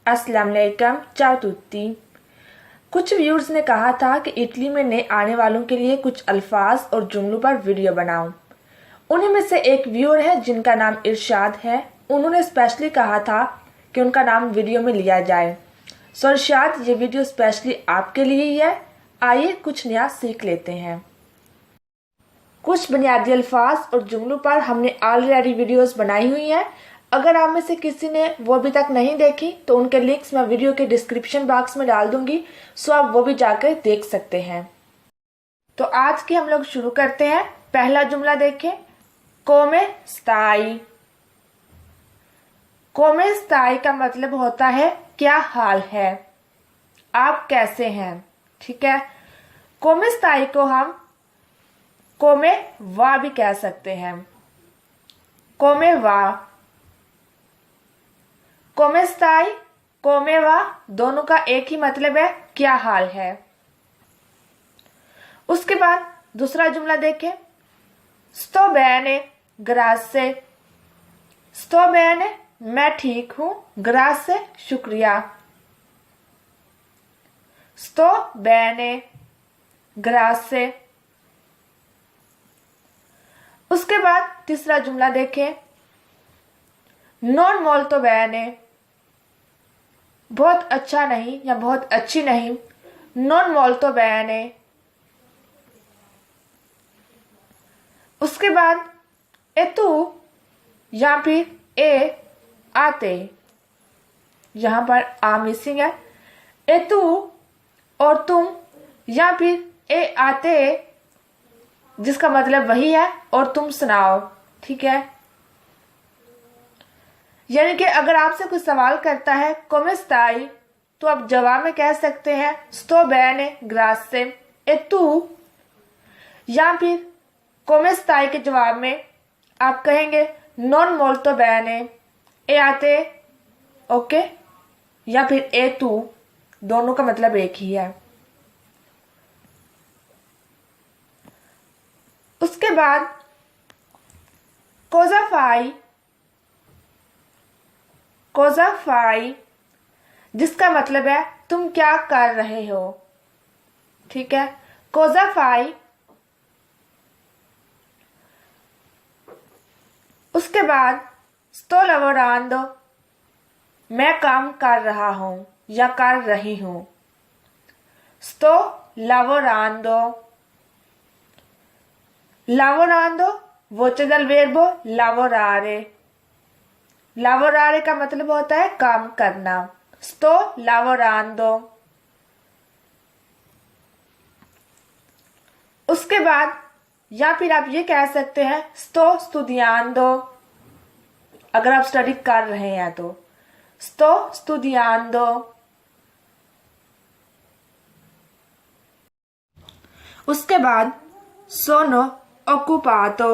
अस्सलाम वालेकुम, चाओ तुत्ती। कुछ व्यूअर्स ने कहा था कि इटली में नए आने वालों के लिए कुछ अल्फाज और जुमलों पर वीडियो बनाऊं। उन्हीं में से एक व्यूअर है जिनका नाम इरशाद है। उन्होंने स्पेशली कहा था कि उनका नाम वीडियो में लिया जाए। सो इरशाद, ये वीडियो स्पेशली आपके लिए ही है। आइए कुछ नया सीख लेते हैं। कुछ बुनियादी अल्फाज और जुमलों पर हमने ऑलरेडी वीडियोस बनाई हुई हैं। अगर आप में से किसी ने वो अभी तक नहीं देखी तो उनके लिंक्स मैं वीडियो के डिस्क्रिप्शन बॉक्स में डाल दूंगी, सो आप वो भी जाकर देख सकते हैं। तो आज की हम लोग शुरू करते हैं। पहला जुमला देखें, कोमे स्ताई। कोमे स्ताई का मतलब होता है क्या हाल है, आप कैसे हैं। ठीक है, कोमे स्ताई को हम कोमे वा भी कह सकते हैं। कोमे वा, कोमे स्ताई, कोमे वा दोनों का एक ही मतलब है क्या हाल है। उसके बाद दूसरा जुमला देखें, स्तो बेने ग्रासे। स्तो बेने मैं ठीक हूं, ग्रासे शुक्रिया। स्तो बेने ग्रासे। उसके बाद तीसरा जुमला देखें, नॉन मोल्तो बेने, बहुत अच्छा नहीं या बहुत अच्छी नहीं। नॉन मोल्तो बेने। उसके बाद ए तू या फिर ए आते, यहां पर आ मिसिंग है। ए तू और तुम या फिर ए आते, जिसका मतलब वही है और तुम सुनाओ। ठीक है, यानी कि अगर आपसे कुछ सवाल करता है कोमे स्ताई, तो आप जवाब में कह सकते हैं स्तो बेने ग्रासे ए तू, या फिर कोमे स्ताई के जवाब में आप कहेंगे नॉन मोल्तो बेने ए आते, ओके, या फिर ए तू, दोनों का मतलब एक ही है। उसके बाद कोजा फाई। कोजा फाई जिसका मतलब है तुम क्या कर रहे हो। ठीक है, कोजा फाई। उसके बाद sto lavorando, मैं काम कर रहा हूं या कर रही हूं। sto lavorando। lavorando voce dal verbo lavorare। lavorare का मतलब होता है काम करना। sto lavorando। उसके बाद या फिर आप ये कह सकते हैं sto studiando, अगर आप स्टडी कर रहे हैं तो sto studiando। उसके बाद sono occupato,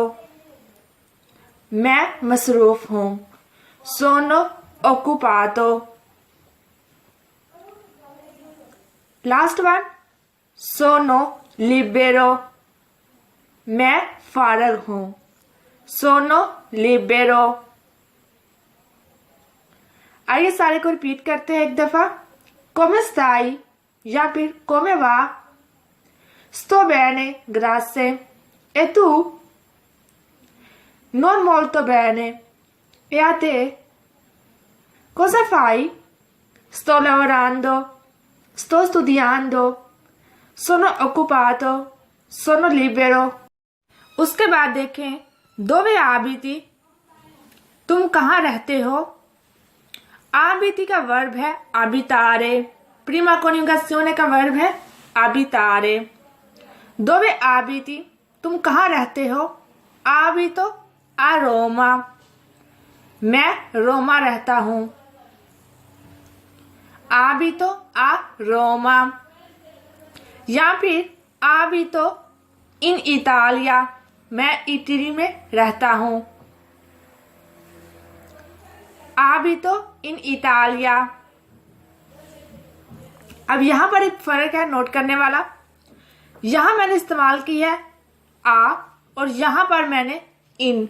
मैं मसरूफ हूं। sono occupato। Last one sono libero, मैं फारग हूं। sono libero। आइए सारे को रिपीट करते हैं एक दफा। come stai या फिर come va, sto bene grazie e tu, non molto bene e a te, cosa fai, sto lavorando, sto studiando, sono occupato, sono libero। उसके बाद देखें dove abiti, तुम कहाँ रहते हो। abiti का वर्ब है abitare, prima coniugazione का वर्ब है abitare। dove abiti तुम कहाँ रहते हो। abito a Roma, मैं रोमा रहता हूँ। abito a Roma। या फिर abito in Italia, मैं इटली में रहता हूँ। abito in Italia। अब यहां पर एक फर्क है नोट करने वाला। यहां मैंने इस्तेमाल की है आ और यहां पर मैंने इन।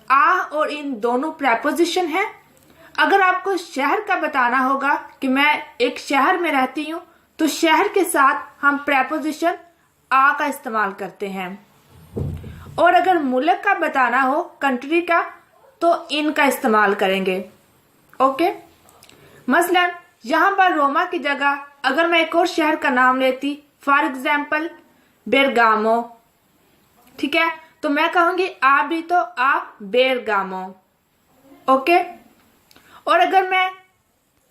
आ और इन दोनों प्रेपोजिशन है। अगर आपको शहर का बताना होगा कि मैं एक शहर में रहती हूँ, तो शहर के साथ हम प्रेपोजिशन आ का इस्तेमाल करते हैं। और अगर मुल्क का बताना हो, कंट्री का, तो इन का इस्तेमाल करेंगे। ओके, मसलन यहाँ पर रोमा की जगह अगर मैं एक और शहर का नाम लेती, फॉर एग्जाम्पल बेरगामो, ठीक है, तो मैं कहूंगी आ भी तो आ बेरगामो। ओके, और अगर मैं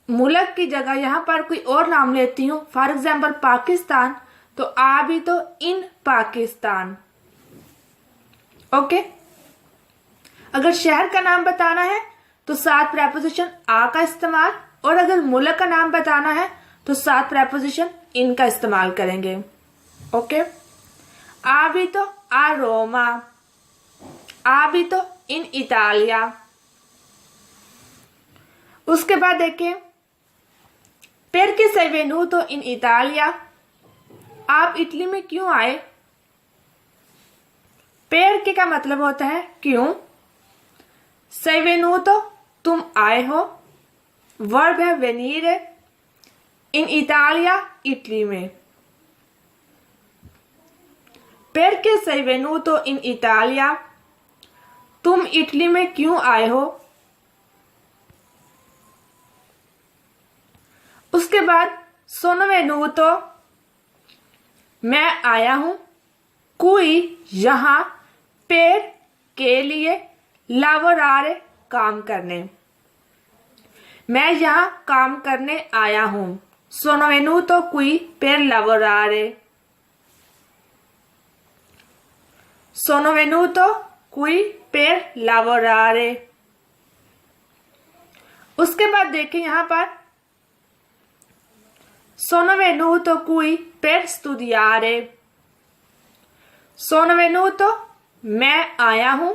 मुल्क की जगह यहाँ पर कोई और नाम लेती हूँ, फॉर एग्जाम्पल पाकिस्तान, तो आ भी तो इन पाकिस्तान। ओके, अगर शहर का नाम बताना है तो साथ प्रेपोजिशन आ का इस्तेमाल, और अगर मुल्क का नाम बताना है तो साथ प्रेपोजिशन इन का इस्तेमाल करेंगे। ओके, आ भी तो आ रोमा, आ भी तो इन इटालिया। उसके बाद देखिए perché sei venuto in Italia, आप इटली में क्यों आए। perché का मतलब होता है क्यों, sei venuto तुम आए हो, वर्ब है venire, in Italia इटली में। perché sei venuto in Italia, तुम इटली में क्यों आए हो। उसके बाद sono venuto मैं आया हूं, कोई यहां, per के लिए, lavorare काम करने, मैं यहां काम करने आया हूं। sono venuto qui per lavorare, sono venuto qui per lavorare। उसके बाद देखें यहां पर sono venuto qui per studiare, sono venuto मैं आया हूं,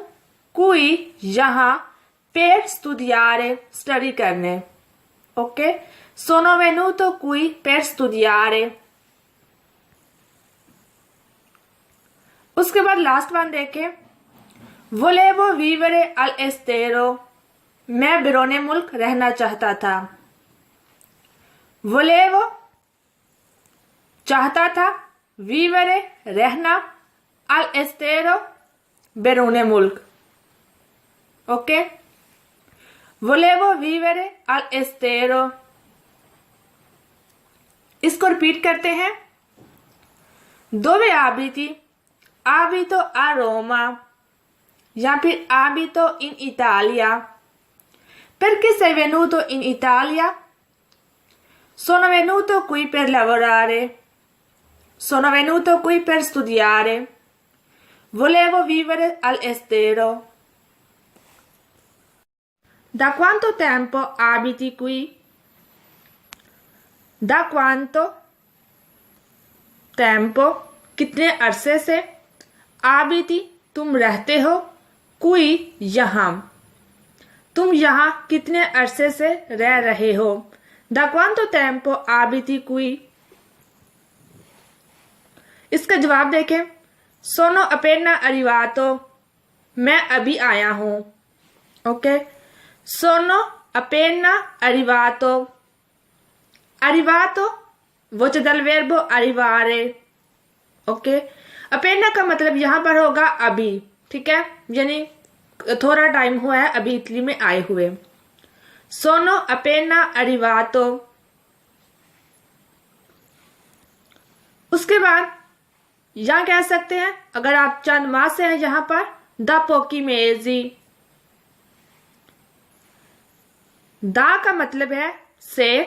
qui यहां, per studiare स्टडी करने। Okay, sono venuto qui per studiare। उसके बाद लास्ट वन देखें, volevo vivere all'estero, मैं बिरोने मुल्क रहना चाहता था। volevo चाहता था, vivere रहना, all'estero बिरोने मुल्क। Okay, volevo vivere all'estero। इसको रिपीट करते हैं। dove abiti, abito a Roma, या फिर abito in Italia। perché sei venuto in Italia, sono venuto qui per lavorare, sono venuto qui per studiare, volevo vivere all'estero। da quanto tempo abiti qui, da quanto tempo कितने अरसे से, abiti तुम रहते हो, qui यहाँ तुम यहाँ कितने अरसे से रह रहे हो। da quanto tempo abiti qui, इसका जवाब देखें, sono appena arrivato, मैं अभी आया हूं। Okay, sono appena arrivato, arrivato voce dal verbo arrivare। Okay, appena का मतलब यहां पर होगा अभी, ठीक है, यानी थोड़ा टाइम हुआ है अभी इटली में आए हुए। sono appena arrivato। उसके बाद यहां कह सकते हैं, अगर आप चंद माह से हैं यहां पर, da pochi mesi, दा का मतलब है से,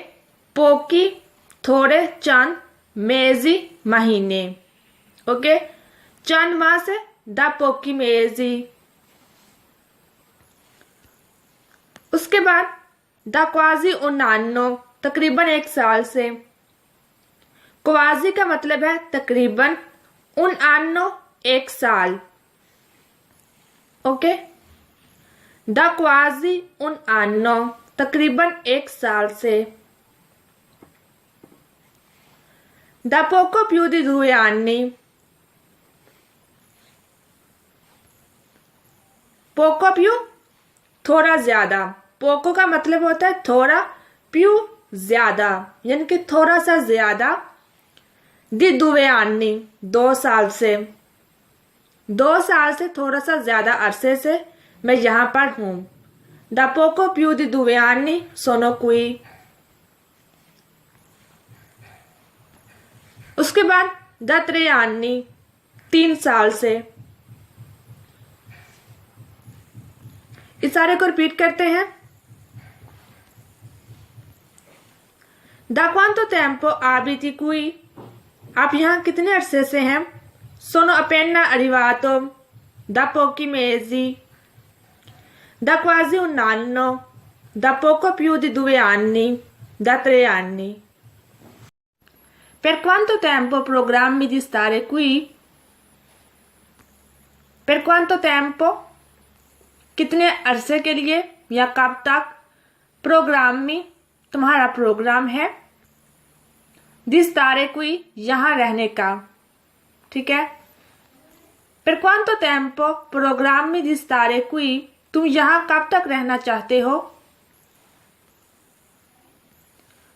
पोकी थोड़े, चंद, मेजी महीने। ओके, चंद माह से, da pochi mesi। उसके बाद da quasi un anno, तकरीबन एक साल से। क्वाजी का मतलब है तकरीबन, un anno एक साल। Okay, da quasi un anno तकरीबन एक साल से। da poco più di 2 anni, poco più थोड़ा ज्यादा, पोको का मतलब होता है थोड़ा, प्यू ज्यादा, यानी कि थोड़ा सा ज्यादा। दी 2 anni 2 साल से, 2 साल से थोड़ा सा ज्यादा अरसे से मैं यहाँ पर हूँ। Da poco più di 2 anni sono qui। उसके बाद da 3 anni 3 साल से। इस सारे को रिपीट करते हैं। Da quanto tempo abiti qui? आप यहाँ कितने अरसे से हैं? Sono appena arrivato da pochi mesi, da quasi un anno, da poco più di 2 anni, da 3 anni। Per quanto tempo programmi di stare qui? Per quanto tempo? कितने अरसे के लिए या कब तक? प्रोग्रामी तुम्हारा प्रोग्राम है। di stare qui यहाँ रहने का, ठीक है। Per quanto tempo programmi di stare qui? तुम यहाँ कब तक रहना चाहते हो?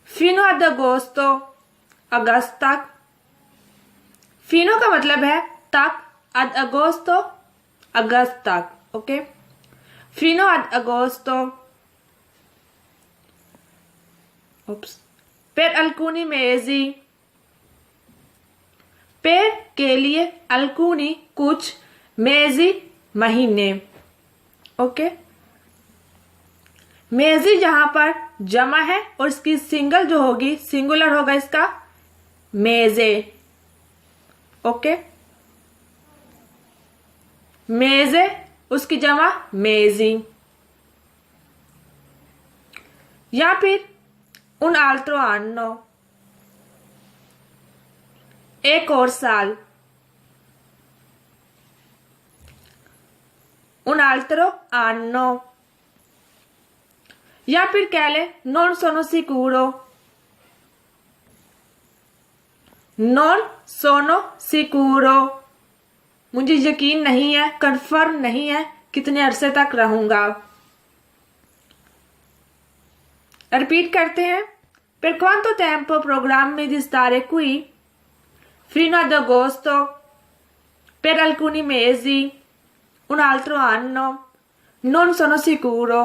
Fino ad agosto अगस्त तक। Fino का मतलब है तक, ad agosto अगस्त तक, okay. Fino ad agosto। Per alcuni mesi, per के लिए, alcuni कुछ, mesi महीने, ओके। मेजी जहां पर जमा है और इसकी सिंगल जो होगी, सिंगुलर होगा इसका मेजे, ओके। मेजे उसकी जमा मेजी। या फिर un altro anno, एक और साल। un altro anno। या फिर कह ले non sono sicuro, non sono sicuro, मुझे यकीन नहीं है, कंफर्म नहीं है कितने अरसे तक रहूंगा। रिपीट करते हैं। Per quanto tempo programmi di stare qui? Fino ad agosto, per alcuni mesi, un altro anno, non sono sicuro।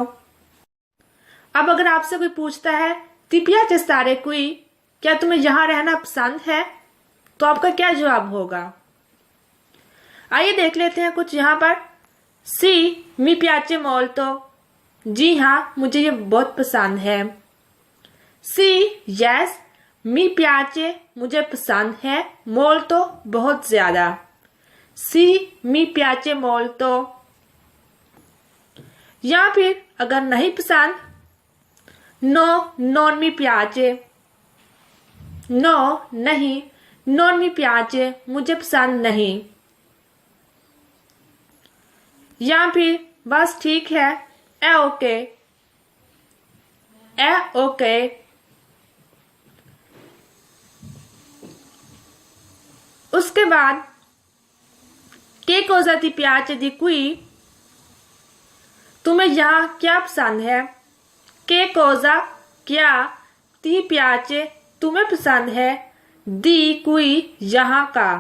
अब अगर आपसे कोई पूछता है ti piace stare qui, क्या तुम्हें यहाँ रहना पसंद है, तो आपका क्या जवाब होगा? आइए देख लेते हैं कुछ यहाँ पर। सी mi piace molto, जी हाँ मुझे ये बहुत पसंद है। सी यस, mi piace मुझे पसंद है, molto बहुत ज्यादा। सी mi piace molto। या फिर अगर नहीं पसंद, no non mi piace, no नहीं, non mi piace मुझे पसंद नहीं। या फिर बस ठीक है, ए ओके, ए ओके। उसके बाद che cosa ti piace di qui? तुम्हें यहाँ क्या पसंद है? che cosa क्या, ti piace तुम्हें पसंद है, di qui यहाँ का,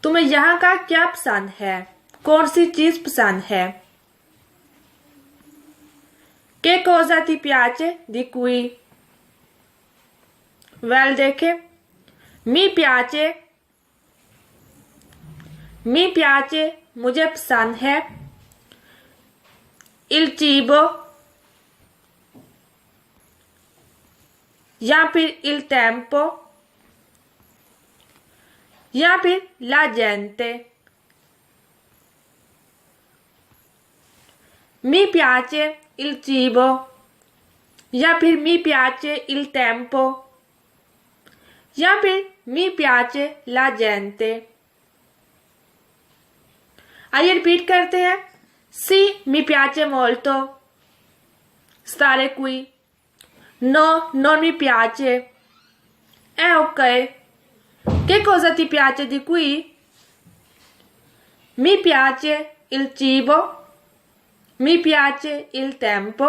तुम्हें यहाँ का क्या पसंद है, कौन सी चीज पसंद है? che cosa ti piace di qui? Well देखे, mi piace मुझे पसंद है, il cibo या फिर il tempo या फिर la gente। mi piace il cibo या फिर mi piace il tempo या फिर mi piace la gente। आइए रिपीट करते हैं। सी mi piace molto stare qui, no non mi piace, è ok, che cosa ti piace di qui? Mi piace il cibo, mi piace il tempo,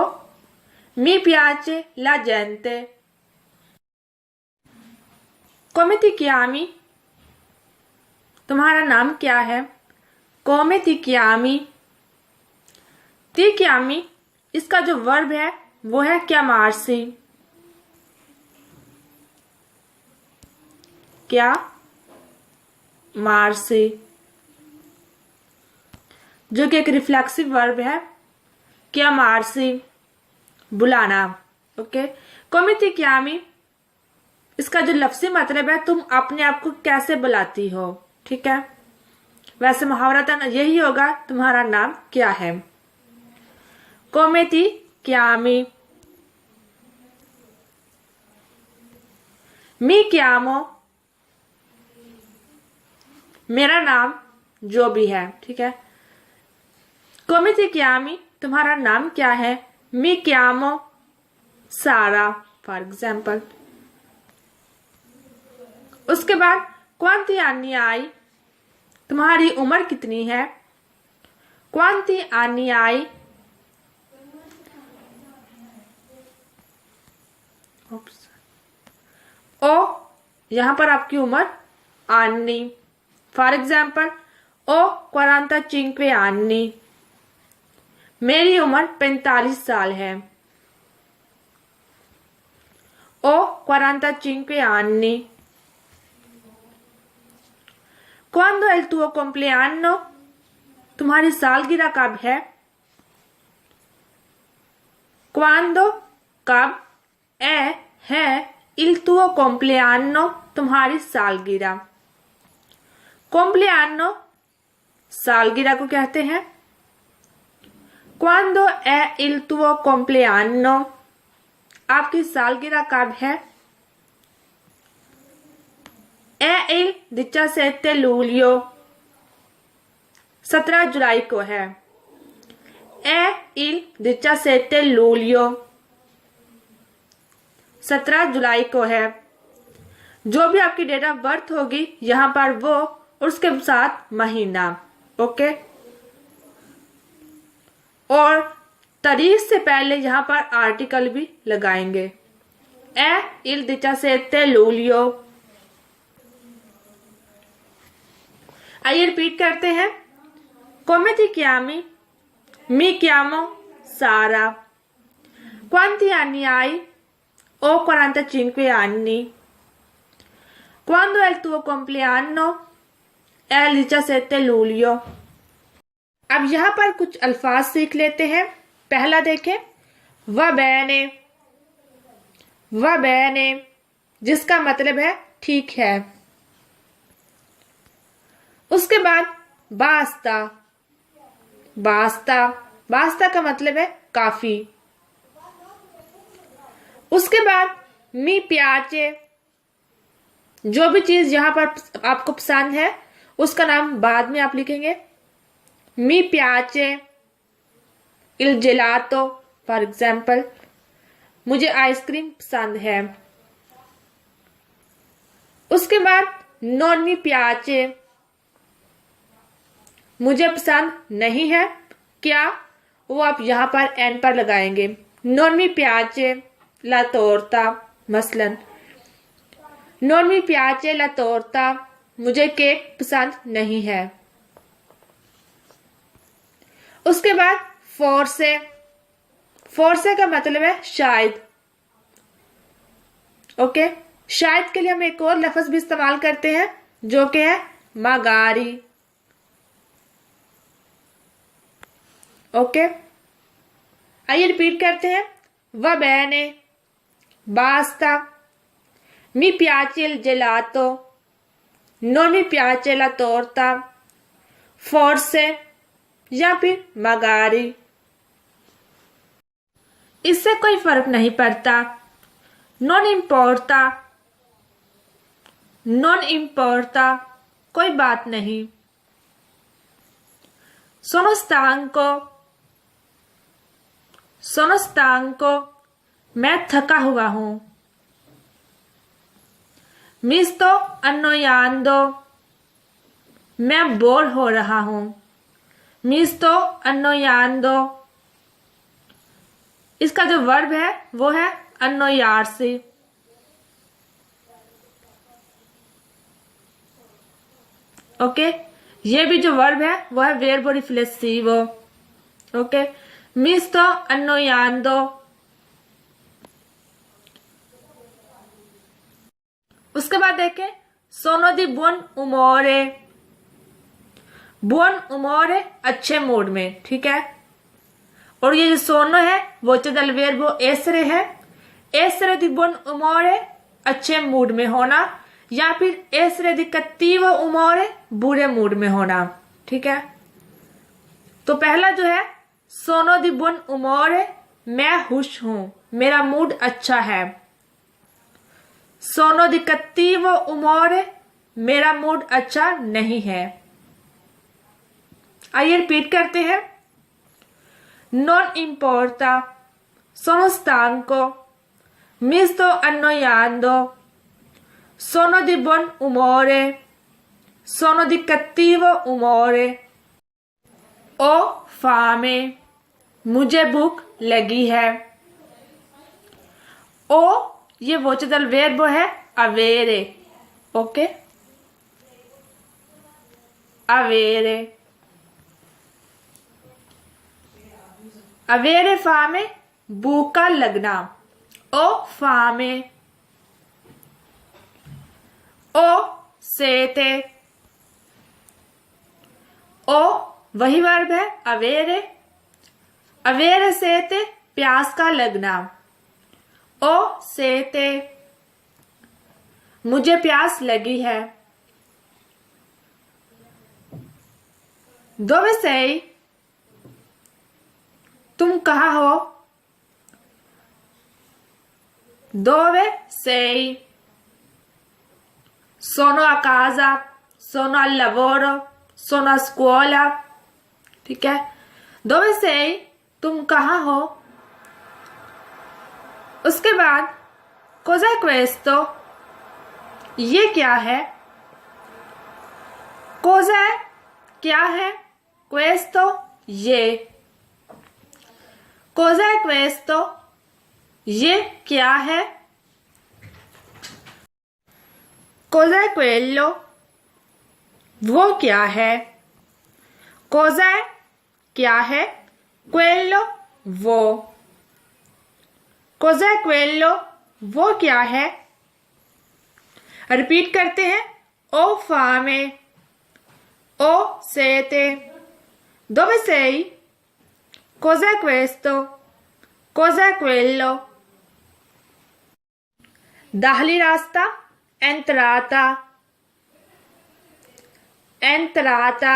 Mi piace la gente. Come ti chiami? तुम्हारा नाम क्या है? Come ti chiami? Ti chiami इसका जो verb है वो है chiamarsi. क्या मार्सी, जो कि एक रिफ्लेक्सिव वर्ब है. क्या मार्सी बुलाना. ओके. कोमिति क्यामी इसका जो लफ्जी मतलब है तुम अपने आप को कैसे बुलाती हो. ठीक है, वैसे मुहावरतन यही होगा तुम्हारा नाम क्या है. कोमिति क्यामी. मी क्यामो मेरा नाम जो भी है. ठीक है. कोमिति क्यामी तुम्हारा नाम क्या है. मी क्यामो सारा फॉर एग्जाम्पल. उसके बाद क्वांति आनी आई तुम्हारी उम्र कितनी है. क्वांति आनी आई ओ यहां पर आपकी उम्र आनी. फॉर एग्जाम्पल ओ 45 आनी मेरी उम्र 45 साल है. ओ 45 anni. Quando è il tuo compleanno? तुम्हारी सालगिरह कब है. Quando कब. है il tuo compleanno तुम्हारी सालगिरह. compleanno सालगिरह को कहते हैं. Quando è il tuo compleanno? आपकी सालगिरह कब है. È il 17 luglio 17 जुलाई को है. È il 17 luglio 17 जुलाई को है. जो भी आपकी डेट ऑफ बर्थ होगी यहाँ पर वो और उसके साथ महीना. ओके. और तारीख से पहले यहाँ पर आर्टिकल भी लगाएंगे. È il 17 luglio. आइए रिपीट करते हैं. Come ti chiami? Mi chiamo Sara. Quanti anni hai? Ho 45 anni. Quando è il tuo compleanno? È il 17 luglio. अब यहाँ पर कुछ अल्फाज सीख लेते हैं. पहला देखें वा बैने जिसका मतलब है ठीक है. उसके बाद बास्ता का मतलब है काफी. उसके बाद मी प्याचे जो भी चीज यहाँ पर आपको पसंद है उसका नाम बाद में आप लिखेंगे. मी प्याचे il gelato फॉर एग्जाम्पल मुझे आइसक्रीम पसंद है. उसके बाद नॉन मी प्याचे मुझे पसंद नहीं है. क्या वो आप यहाँ पर एन पर लगाएंगे. नॉन मी प्याचे ला तोरता मसलन नॉन मी प्याचे ला तोरता मुझे केक पसंद नहीं है. उसके बाद फोर्से का मतलब है शायद. ओके. शायद के लिए हम एक और लफ्ज भी इस्तेमाल करते हैं जो कि है मागारी. ओके. आइए रिपीट करते हैं. वा बैने बास्ता मी प्याचे il gelato non mi piace la torta forse या फिर मगारी. इससे कोई फर्क नहीं पड़ता. नॉन इम्पोर्टा कोई बात नहीं. सोनो स्तांको मैं थका हुआ हूं. मिस्तो अन्नोयांदो मैं बोर हो रहा हूं. मिस्तो अन्नोयांदो इसका जो वर्ब है वो है annoyarse। ओके, ये भी जो वर्ब है वो है verbo riflessivo। Okay, mi sto annoiando। उसके बाद देखें sono di buon umore। buon umore अच्छे मूड में, ठीक है। और ये जो सोनो है वो दल verbo essere है। essere di buon umore अच्छे मूड में होना, या फिर essere di cattivo umore बुरे मूड में होना, ठीक है। तो पहला जो है sono di buon umore, मैं खुश हूं, मेरा मूड अच्छा है। sono di cattivo umore, मेरा मूड अच्छा नहीं है। आइए रिपीट करते हैं। non importa, sono stanco, mi sto annoiando, sono di buon umore, sono di cattivo umore, ho fame, मुझे भूख लगी है। ओ ये voce del verbo है avere। Okay, avere, avere fame भूख का लगना। ओ fame, ओ sete, ओ वही वर्ब है avere, avere sete प्यास का लगना। ओ sete, मुझे प्यास लगी है। dove sei, तुम कहाँ हो। dove sei, sono a casa, sono al lavoro, sono a scuola, ठीक है। dove sei, तुम कहाँ हो। उसके बाद cos'è questo, ये क्या है। cos'è क्या है, questo ये। cos'è questo, ये क्या है। cos'è quello, वो क्या है। cos'è क्या है, quello वो। cos'è quello, वो क्या है। रिपीट करते हैं। ho fame, ho sete, dove sei, cos'è questo, cos'è quello। दाहिनी रास्ता entrata, entrata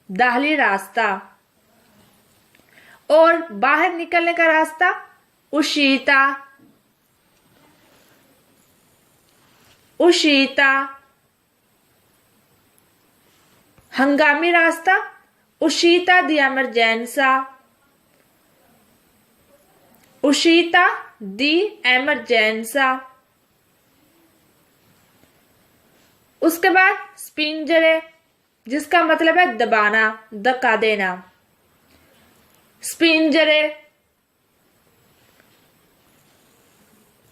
दाहिनी रास्ता। और बाहर निकलने का रास्ता uscita, uscita। हंगामी रास्ता uscita di emergenza, uscita di emergenza। उसके बाद spingere, जिसका मतलब है दबाना, धक्का देना। spingere,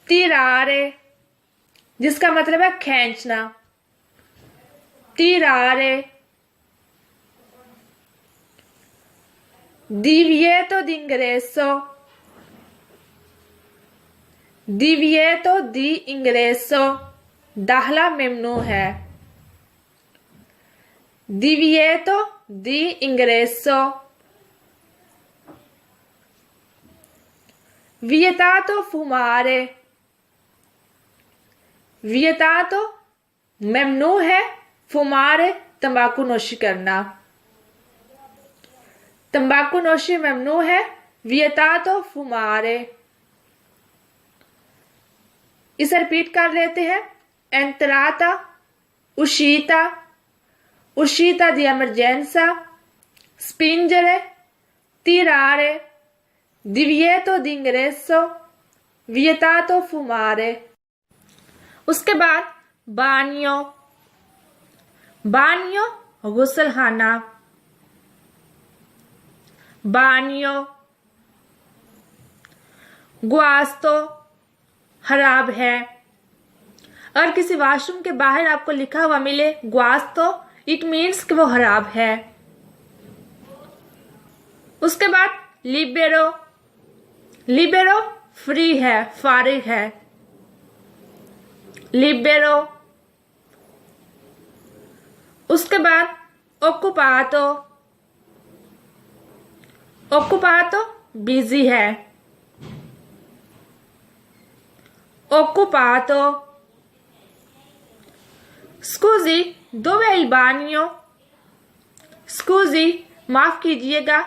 tirare, जिसका मतलब है खींचना, tirare। divieto d'ingresso, divieto di ingresso दाखला मेमनू है। divieto di ingresso, vietato fumare, vietato मेमनू है, fumare तंबाकू नोशी करना। तंबाकू नोशी मेमनू है, vietato fumare। इसे रिपीट कर लेते हैं। entrata, uscita, uscita di emergenza, spingere, tirare, divieto d'ingresso, vietato fumare। उसके बाद bagno, bagno गुसलखाना, bagno। गुआस्तो खराब है। अगर किसी वॉशरूम के बाहर आपको लिखा हुआ मिले गुआस्तो, इट मीन्स कि वो खराब है। उसके बाद लिबेरो, लिबेरो फ्री है, फारिग है। लिबेरो। उसके बाद ओक्युपातो, ओक्युपातो बिजी है। ओक्युपातो। स्कूजी दोवे il bagno, स्कूजी माफ कीजिएगा,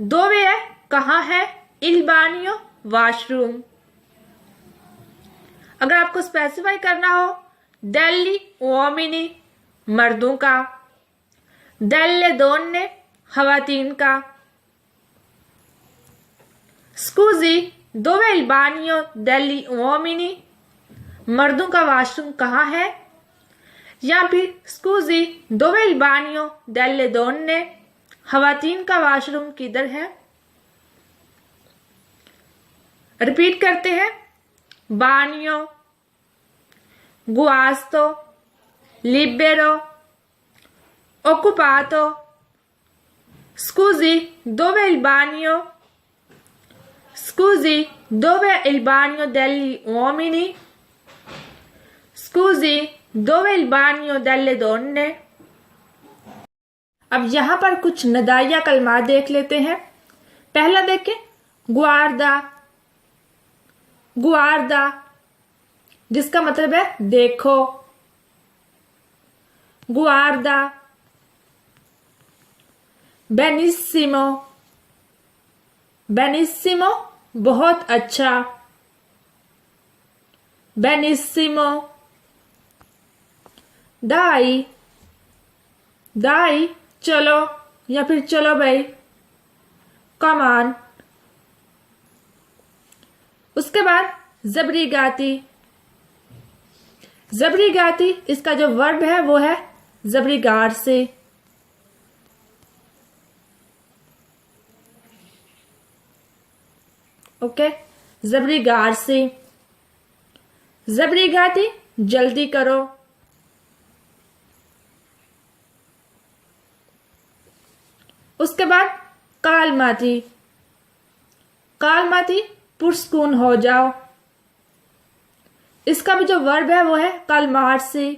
दोवे है कहाँ है, il bagno वॉशरूम। अगर आपको स्पेसिफाई करना हो, डेली उओमिनी मर्दों का, डेले दोन्ने खवातीन का। स्कूजी दोवे il bagno डेली उओमिनी, मर्दों का वॉशरूम कहाँ है, या फिर स्कूजी दोवे il bagno डेले दोन्ने, खवातीन का वॉशरूम किधर है। रिपीट करते हैं, बानियो, गुआस्तो, लिबेरो, ओक्युपातो, स्कूजी दोवे il bagno, स्कूजी दोवे il bagno degli uomini, स्कूजी दोवे il bagno delle donne। अब यहाँ पर कुछ नदाइया कलमात देख लेते हैं। पहला देखें, गुआर्दा, गुआर्दा जिसका मतलब है देखो, गुआर्दा। बेनिसिमो, बेनिसिमो बहुत अच्छा, बेनिसिमो। दाई, दाई चलो या फिर चलो भाई, कमान। उसके बाद जबरी गाती, जबरी गाती इसका जो वर्ब है वो है जबरी गार से। ओके, जबरी गार से। जबरी गाती जल्दी करो। उसके बाद कालमाती, कालमाती पुरस्कून हो जाओ, इसका भी जो वर्ब है वो है कालमार से,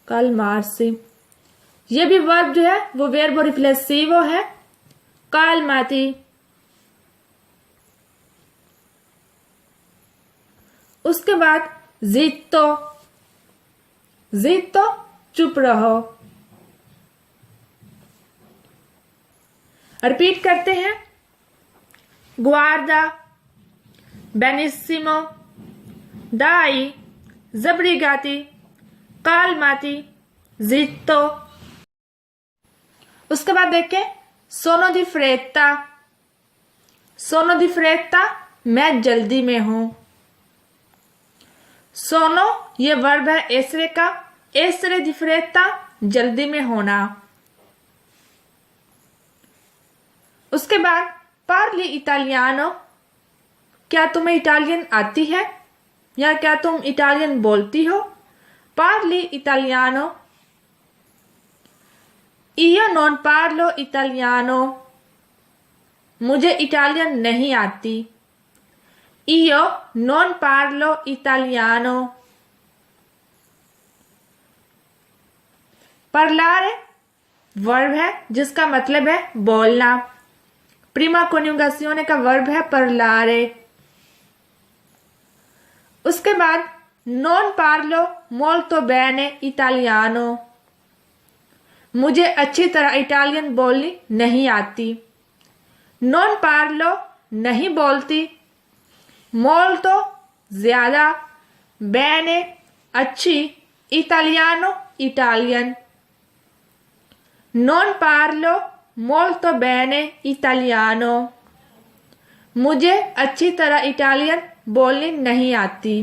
कालमार से। ये भी वर्ब जो है वो वर्बो रिफ्लेसिवो है, कालमाती। उसके बाद जित्तो, जित्तो चुप रहो। रिपीट करते हैं, गुआर्दा, बेनिसिमो, दाई, जबरीगाती, कालमाती, जित्तो। उसके बाद देखें, सोनो दी फ्रेता, सोनो दी फ्रेता मैं जल्दी में हूं। सोनो ये वर्ब है एसरे का, एसरे दी फ्रेता जल्दी में होना। उसके बाद पार्ली इटालियानो, क्या तुम्हें इटालियन आती है या क्या तुम इटालियन बोलती हो। Parly Italiano, io non parlo italiano, मुझे इटालियन नहीं आती। io non parlo italiano। parlare verb है जिसका मतलब है बोलना, प्रीमा कोन्युगासियोने का वर्ब है parlare। उसके बाद non parlo molto bene italiano, मुझे अच्छी तरह इटालियन बोलनी नहीं आती। non parlo नहीं बोलती, molto ज्यादा, bene अच्छी, italiano Italian. non parlo molto bene italiano, मुझे अच्छी तरह इटालियन बोलनी नहीं आती।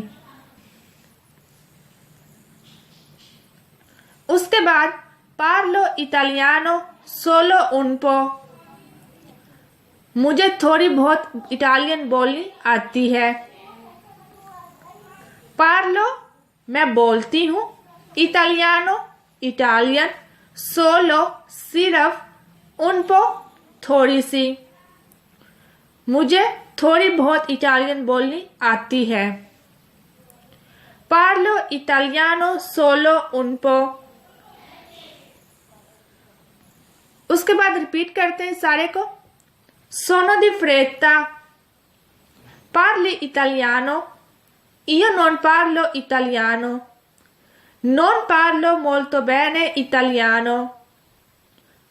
उसके बाद पार्लो इटालियानो सोलो उन पो, मुझे थोड़ी बहुत इटालियन बोलनी आती है। पार्लो मैं बोलती हूँ, इटालियानो इटालियन, सोलो सिर्फ, उन पो थोड़ी सी। मुझे थोड़ी बहुत इटालियन बोलनी आती है। पार्लो इटालियानो सोलो उन पो। उसके बाद रिपीट करते हैं सारे को। सोनो दी फ्रेत्ता, parli italiano, io non parlo italiano, non parlo molto bene italiano,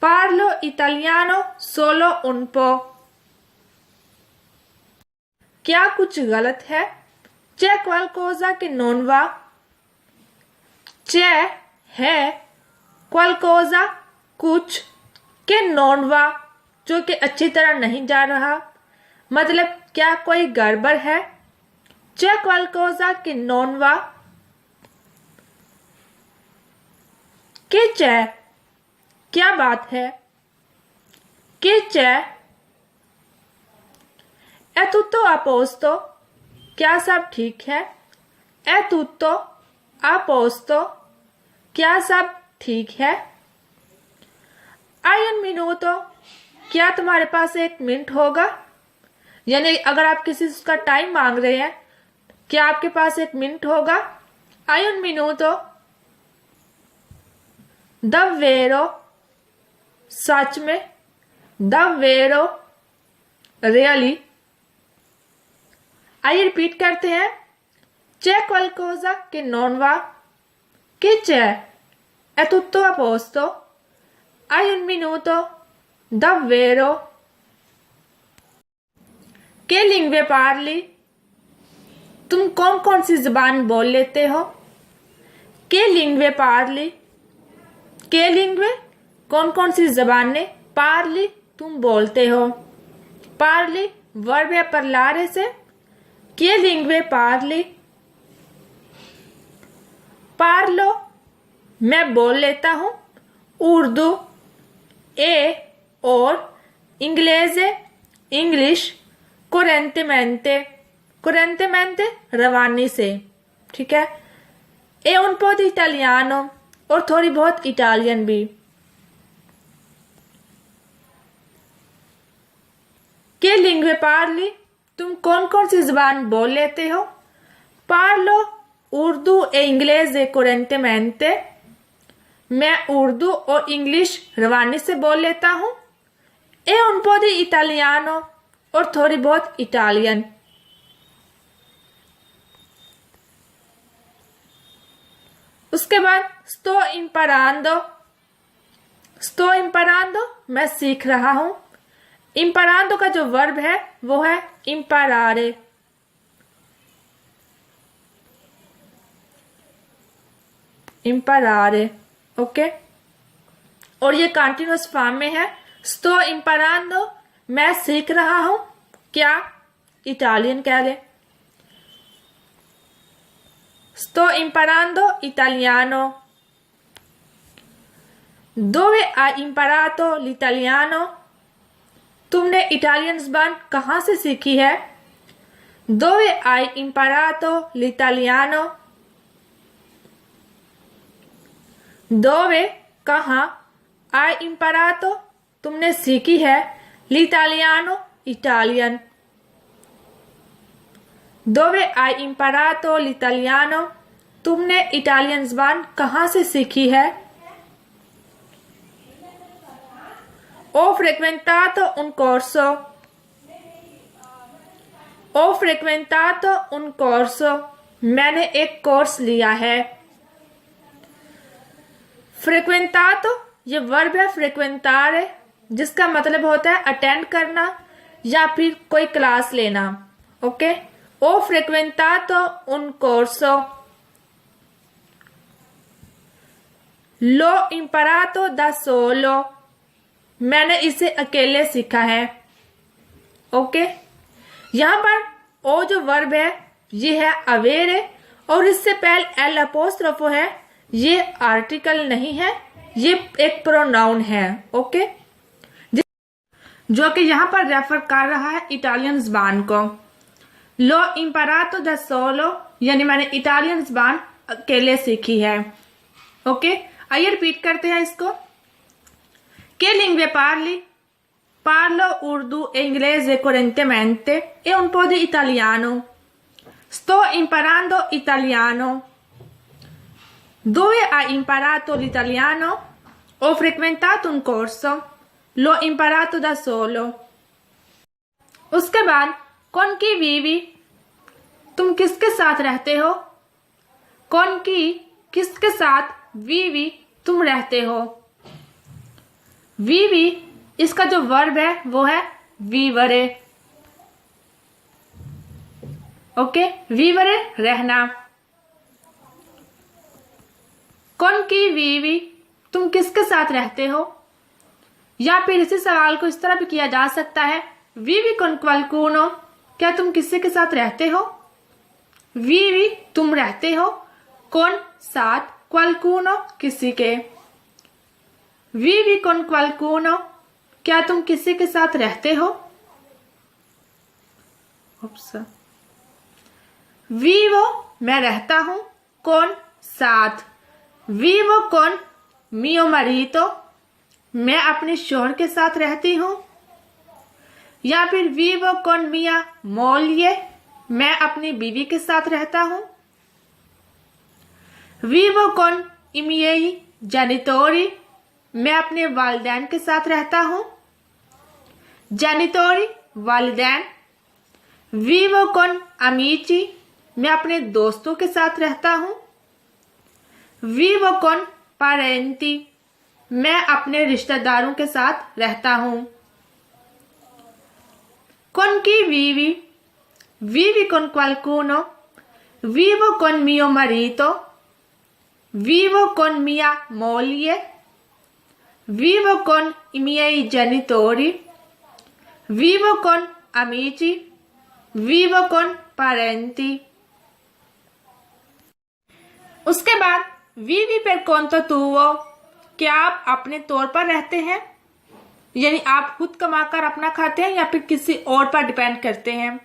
parlo italiano solo un po'। क्या कुछ गलत है? c'è qualcosa che non va? c'è है, qualcosa कुछ, के non va जो कि अच्छी तरह नहीं जा रहा, मतलब क्या कोई गड़बड़ है? c'è qualcosa che non va? che c'è क्या बात है? che c'è è tutto a posto क्या सब ठीक है? è tutto a posto क्या सब ठीक है? hai un minuto क्या तुम्हारे पास एक मिनट होगा? यानी अगर आप किसी से उसका टाइम मांग रहे हैं, क्या आपके पास एक मिनट होगा? hai un minuto? davvero सच में, davvero really। आइए रिपीट करते हैं। c'è qualcosa che non va? che c'è? è tutto a posto? hai un minuto? davvero? che lingue parli? तुम कौन कौन सी जबान बोल लेते हो? che lingue parli? che lingue कौन कौन सी जबानें, parli तुम बोलते हो, parli वर्ब है parlare से, che lingue parli? parlo मैं बोल लेता हूँ, उर्दू ए और इंग्लेज़े इंग्लिश, correntemente correntemente रवानी से, ठीक है। e un po' di italiano और थोड़ी बहुत इटालियन भी। che lingue parli तुम कौन कौन सी जबान बोल लेते हो? parlo Urdu e inglese correntemente मैं उर्दू और इंग्लिश रवानी से बोल लेता हूँ। e un po' di italiano और थोड़ी बहुत इटालियन। उसके बाद sto imparando मैं सीख रहा हूँ। imparando का जो वर्ब है वो है imparare। imparare ओके, और ये कंटिन्यूअस फॉर्म में है। sto imparando मैं सीख रहा हूँ क्या? इटालियन कह ले। sto imparando italiano। dove hai imparato l'italiano? तुमने इटालियन ज़बान कहाँ से सीखी है? dove hai imparato l'italiano? dove कहाँ, hai imparato तुमने सीखी है, l'italiano Italian. dove hai imparato l'italiano तुमने इटालियन ज़बान कहाँ से सीखी है? ho frequentato un corso। ho frequentato un corso मैंने एक कोर्स लिया है। frequentato ये वर्ब है frequentare जिसका मतलब होता है अटेंड करना या फिर कोई क्लास लेना, okay. ho frequentato un corso, l'ho imparato da solo मैंने इसे अकेले सीखा है, ओके। यहाँ पर ओ जो वर्ब है ये है अवेरे और इससे पहले एल अपोस्ट्रोफो है, ये आर्टिकल नहीं है, ये एक प्रोनाउन है, ओके। जो कि यहाँ पर रेफर कर रहा है इटालियन ज़बान को। लो इम्परातो दा सोलो, यानी मैंने इटालियन ज़बान अकेले सीखी है। ओके, आइए रिपीट करते हैं इसको। Che lingue parli? Parlo urdu e inglese correntemente e un po' di italiano. Sto imparando italiano. Dove hai imparato l'italiano? Ho frequentato un corso. L'ho imparato da solo. उसके बाद कौन की vivi? तुम किसके साथ रहते हो? कौन की किसके साथ vivi तुम रहते हो? vivi इसका जो वर्ब है वो है vivere। ओके, vivere रहना। कौन की vivi तुम किसके साथ रहते हो? या फिर इसी सवाल को इस तरह भी किया जा सकता है, vivi con qualcuno, क्या तुम किसी के साथ रहते हो? vivi तुम रहते हो, कौन साथ, qualcuno किसी के। vivi con qualcuno, क्या तुम किसी के साथ रहते हो? vivo मैं रहता हूं, con साथ। vivo con mio marito, मैं अपने शौहर के साथ रहती हूँ। या फिर vivo con mia moglie, मैं अपनी बीवी के साथ रहता हूँ। vivo con i miei genitori, मैं अपने वालिदैन के साथ रहता हूँ। genitori वालिदैन। vivo con amici, मैं अपने दोस्तों के साथ रहता हूँ। vivo con parenti, मैं अपने रिश्तेदारों के साथ रहता हूँ। con chi vivi? vivi con qualcuno? vivo con mio marito? vivo con mia moglie? vivo con i miei genitori? vivo con amici? vivo con parenti। उसके बाद vivi per conto tuo, क्या आप अपने तौर पर रहते हैं, यानी आप खुद कमाकर अपना खाते हैं या फिर किसी और पर डिपेंड करते हैं।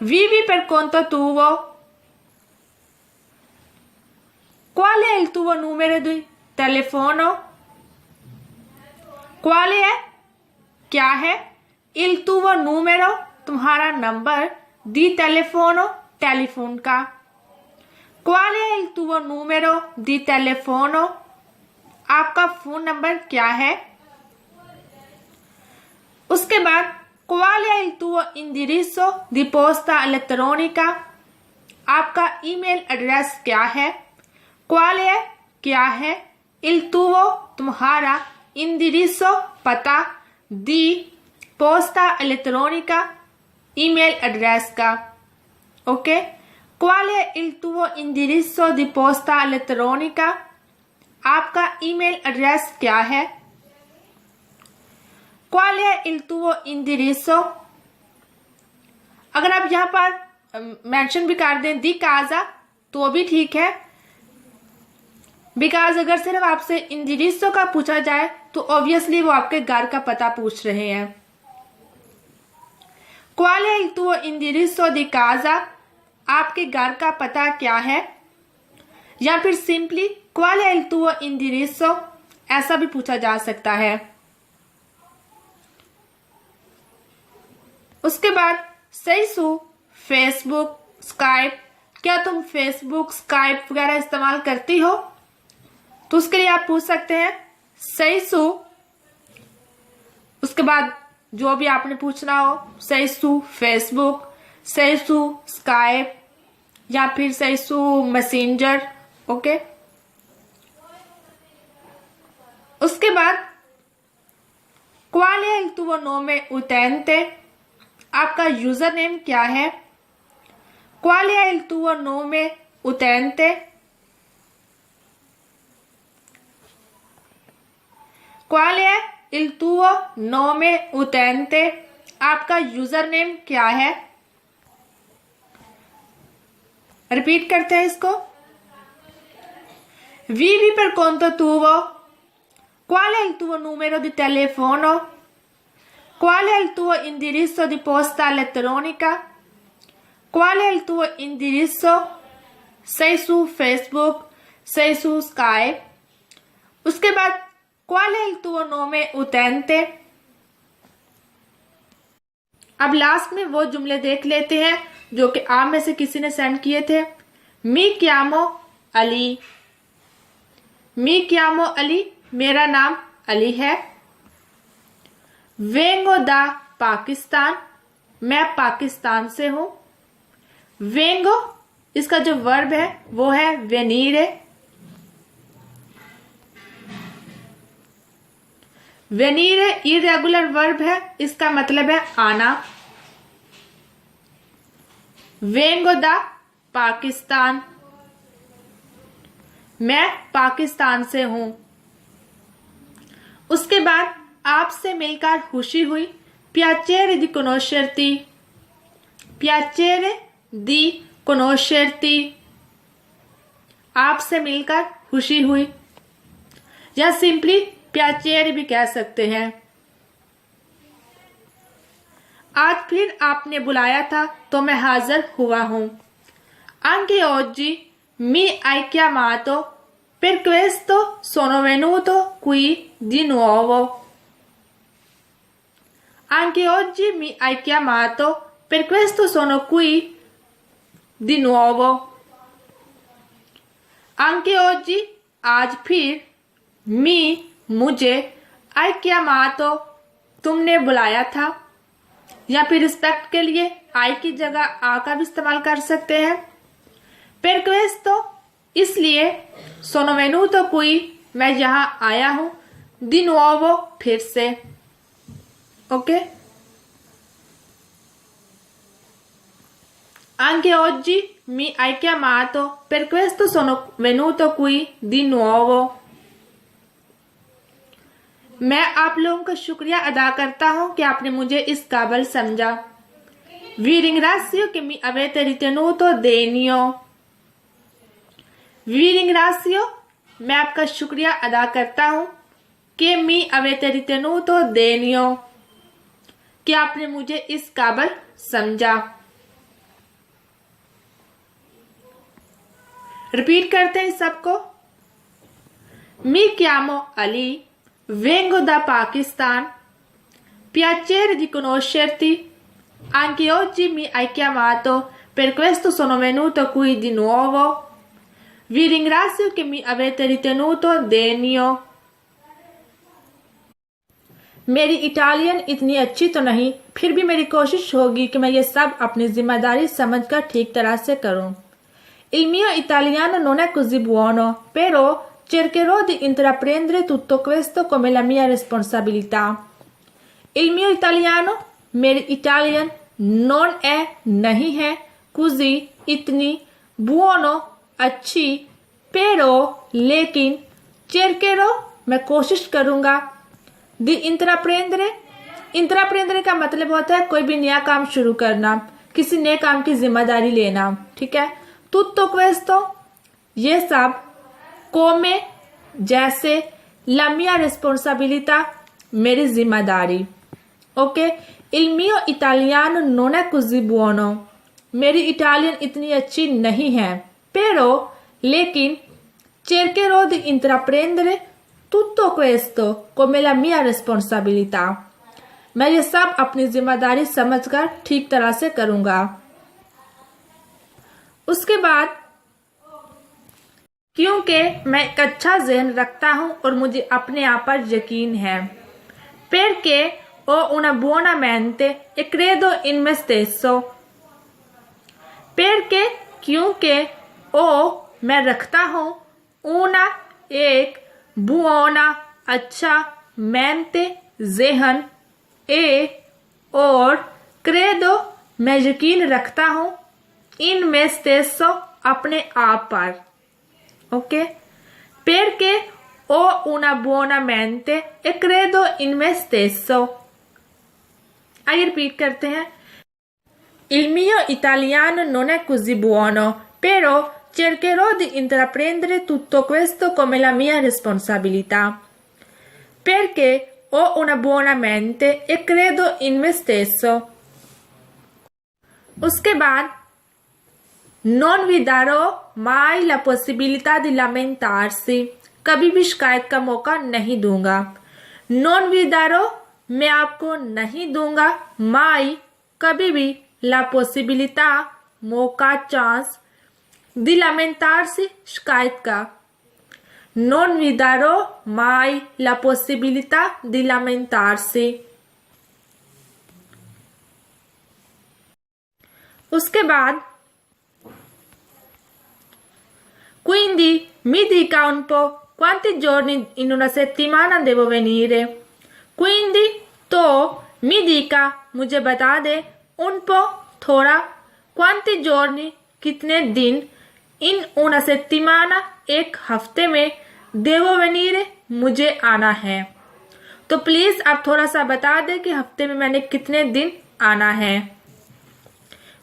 vivi per conto tuo। qual è il tuo numero di telefono? qual è क्या है, il tuo numero तुम्हारा नंबर, di telefono टेलीफोन का। qual è il tuo numero di telefono, आपका फोन नंबर क्या है। उसके बाद qual è il tuo indirizzo di posta elettronica, आपका ईमेल एड्रेस क्या है। qual è क्या है, il tuo तुम्हारा, indirizzo पता, di posta elettronica email address का। Okay, qual è il tuo indirizzo di posta elettronica, आपका ईमेल एड्रेस क्या है। qual è il tuo indirizzo, अगर आप यहाँ पर मेंशन भी कर दें दी काजा तो भी ठीक है, बिकॉज अगर सिर्फ आपसे इंदिरिसो का पूछा जाए तो ऑब्वियसली वो आपके घर का पता पूछ रहे हैं। qual è il tuo indirizzo di casa, आपके घर का पता क्या है। या फिर simply qual è il tuo indirizzo, ऐसा भी पूछा जा सकता है। उसके बाद sei su फेसबुक, स्काइप, क्या तुम फेसबुक, स्काइप वगैरह इस्तेमाल करती हो, तो उसके लिए आप पूछ सकते हैं sei su, उसके बाद जो भी आपने पूछना हो, sei su Facebook, sei su Skype या फिर sei su मैसेंजर। ओके, उसके बाद qual è il tuo nome utente, आपका यूजर नेम क्या है। qual è il tuo nome utente, qual è il tuo nome utente, आपका यूजर नेम क्या है। रिपीट करते हैं इसको। vivi per conto tuo, qual è il tuo numero di telefono, Qual è il tuo indirizzo di posta elettronica? Qual è il tuo indirizzo? Sei su Facebook? Sei su Skype? उसके बाद qual è il tuo nome utente? अब last में वो जुमले देख लेते हैं जो कि आप में से किसी ने सेंड किए थे। मी chiamo अली। मी chiamo अली, मेरा नाम अली है। वेंगो दा पाकिस्तान, मैं पाकिस्तान से हूं। वेंगो, इसका जो वर्ब है वो है वेनीरे। वेनीरे इरेगुलर वर्ब है, इसका मतलब है आना। वेंगो दा पाकिस्तान, मैं पाकिस्तान से हूं। उसके बाद आपसे मिलकर खुशी हुई। piacere di conoscerti, piacere di conoscerti, आपसे मिलकर खुशी हुई, या सिंपली piacere भी कह सकते हैं। आज फिर आपने बुलाया था तो मैं हाजिर हुआ हूं। Anche oggi mi hai chiamato, per questo sono venuto qui di nuovo। Anche oggi mi hai chiamato, per questo sono qui di nuovo। Anche oggi, आज फिर, मी मुझे, hai chiamato तुमने बुलाया था, या फिर रिस्पेक्ट के लिए आई की जगह आ का भी इस्तेमाल कर सकते हैं। per questo इसलिए, sono venuto qui मैं यहाँ आया हूँ, di nuovo फिर से। Okay. Anche oggi mi hai chiamato, per questo sono venuto qui di nuovo। मैं आप लोगों का शुक्रिया अदा करता हूं कि आपने मुझे इस काबिल समझा। Vi ringrazio che mi avete ritenuto degno। Vi ringrazio, मैं आपका शुक्रिया अदा करता हूं कि mi avete ritenuto degno, कि आपने मुझे इस काबिल समझा। रिपीट करते हैं सबको। मी chiamo Ali, vengo da Pakistan, piacere di conoscerti, anche oggi mi hai chiamato, per questo sono venuto qui di nuovo, vi ringrazio che mi avete ritenuto degno। मेरी इटालियन इतनी अच्छी तो नहीं, फिर भी मेरी कोशिश होगी कि मैं ये सब अपनी जिम्मेदारी समझकर ठीक तरह से करूं। Il mio italiano non è così buono, però cercherò di intraprendere tutto questo come la mia responsabilità। Il mio italiano, मेरी इटालियन, non è नहीं है, così इतनी, buono अच्छी, però लेकिन, cercherò मैं कोशिश करूंगा, di intraprendere, intraprendere का मतलब होता है कोई भी नया काम शुरू करना, किसी नए काम की जिम्मेदारी लेना। ठीक है। tutto questo, ये सब, come, जैसे, la mia responsabilità, मेरी जिम्मेदारी। Okay. il mio italiano non è così buono, मेरी इटालियन इतनी अच्छी नहीं है, però लेकिन, cercherò di intraprendere tutto questo come la mia responsabilità, मैं ये सब अपनी जिम्मेदारी समझकर ठीक तरह से करूंगा। उसके बाद, क्योंकि मैं एक अच्छा ज़हन रखता हूं और मुझे अपने आप पर यकीन है। perché ho una buona mente e credo in me stesso। perché क्योंकि ओ मैं रखता हूं, una एक, buona अच्छा, mente ज़हन, e और credo मैं यकीन रखता हूं, in me stesso अपने आप पर। Okay. perché ho una buona mente e credo in me stesso। आइए रिपीट करते हैं। il mio italiano non è così buono, però cercherò di intraprendere tutto questo come la mia responsabilità, perché ho una buona mente e credo in me stesso। उसके बाद non vi darò mai la possibilità di lamentarsi, कभी भी शिकायत का मौका नहीं दूंगा। non vi darò, मैं आपको नहीं दूंगा, mai, कभी भी, la possibilità, मौका, चांस, di lamentarsi, शिकायत का। non vi darò mai la possibilità di lamentarsi। उसके बाद quindi mi dica un po' quanti giorni in una settimana devo venire। quindi तो mi dica, मुझे बता दे, un po' थोड़ा, quanti giorni, कितने दिन, in una settimana, एक हफ्ते में, devo venire, मुझे आना है। तो प्लीज आप थोड़ा सा बता दें कि हफ्ते में मैंने कितने दिन आना है।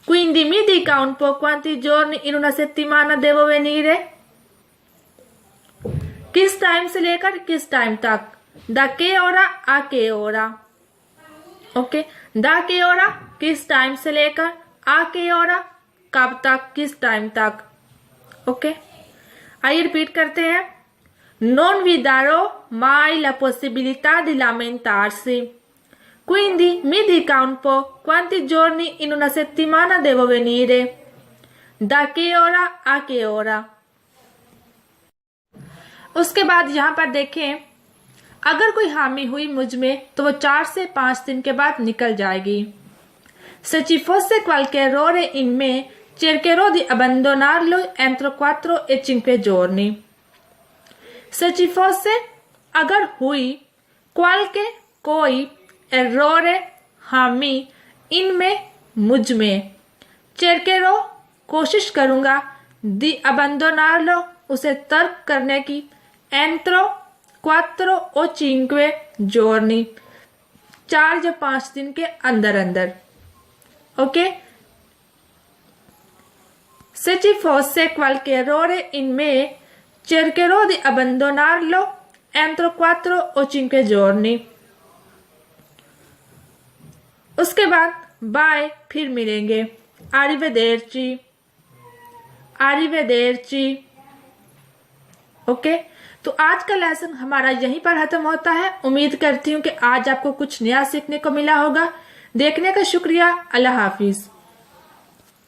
quindi mi dica un po' quanti giorni in una settimana devo venire। किस टाइम से लेकर किस टाइम तक, da che ora a che ora। Okay, da che ora, किस टाइम से लेकर, a che ora, कब तक, किस टाइम तक। ओके, आइए रिपीट करते हैं। non vi darò mai la possibilità di lamentarsi। quindi mi dica un po' quanti giorni in una settimana devo venire, da che ora a che ora। उसके बाद यहाँ पर देखें, अगर कोई हामी हुई मुझ में तो वो 4 से 5 दिन के बाद निकल जाएगी। se ci fosse qualche errore in me cercherò di abbandonarlo entro 4 e 5 giorni। se ci fosse, अगर हुई, qualche, कोई, errore, हामी, इनमें, मुझ में, cercherò, कोशिश करूंगा, di abbandonarlo, उसे तर्क करने की, entro 4 o 5 giorni, 4 या 5 दिन के अंदर अंदर। Okay, se ci fosse qualche errore in me cercherò di abbandonarlo entro 4 o 5 giorni। उसके बाद बाय, फिर मिलेंगे, arrivederci, arrivederci। ओके, तो आज का लेसन हमारा यहीं पर खत्म होता है। उम्मीद करती हूँ कि आज आपको कुछ नया सीखने को मिला होगा। देखने का शुक्रिया। अल्लाह हाफिज।